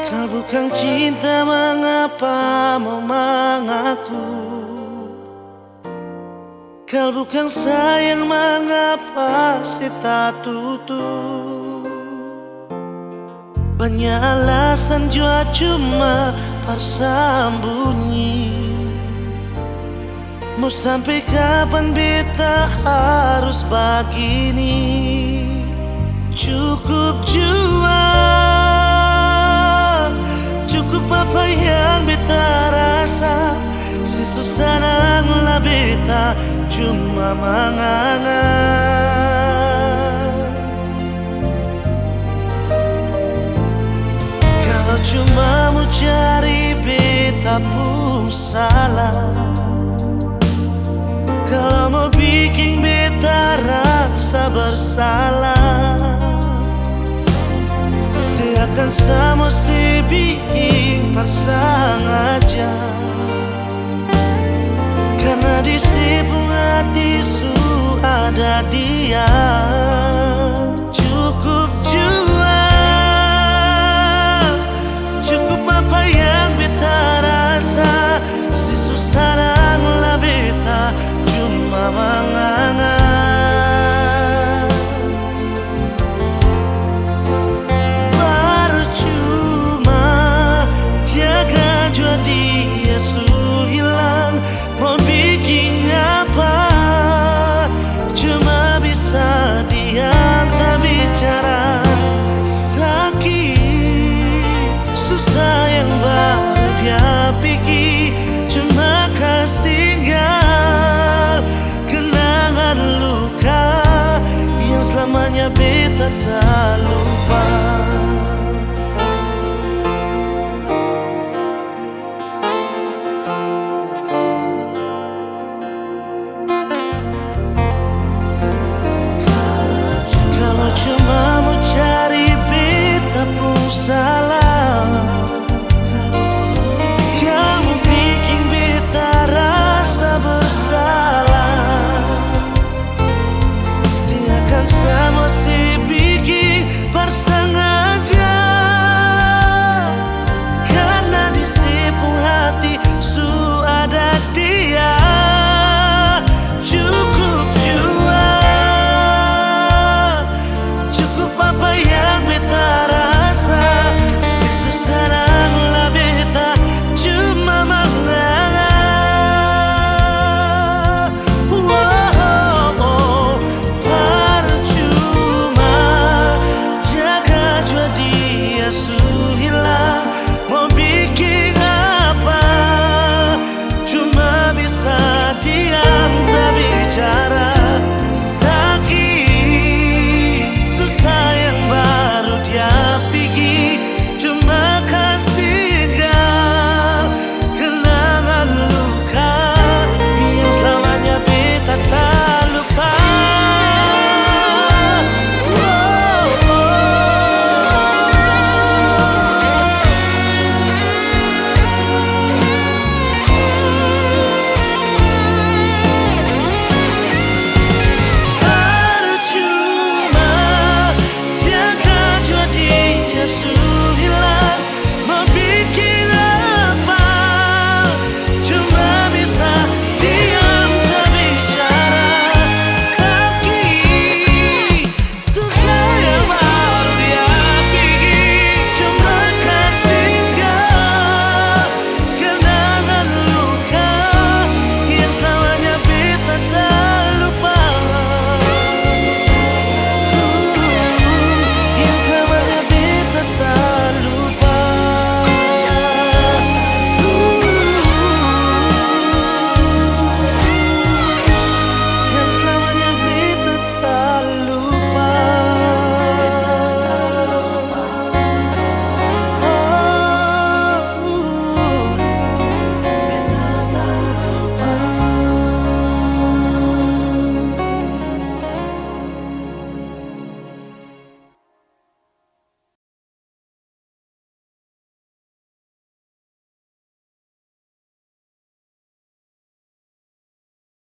Kau bukan cinta, mengapa mau mengaku? Kau bukan sayang, mengapa sih tak tutup? Banyak alasan jua cuma bersembunyi. Mau sampai kapan beta harus begini? Cukup jua, cukup apa yang beta rasa. Si susah nanglah beta cuma mengangan. Kalau cuma mau cari beta pun salah. Kalau mau bikin beta rasa bersalah, seakan sama si bikin persengaja. Karena di sipung hati su ada dia. Cukup jua, cukup apa yang beta rasa. Si susah nanglah beta cuma mengangan. Percuma jaga jua dia su hilang. Mau bikin apa, cuma bisa diam tak bicara. Sakit, susah yang baru dia pikir, cuma kas tinggal kenangan luka yang selamanya beta tak lupa.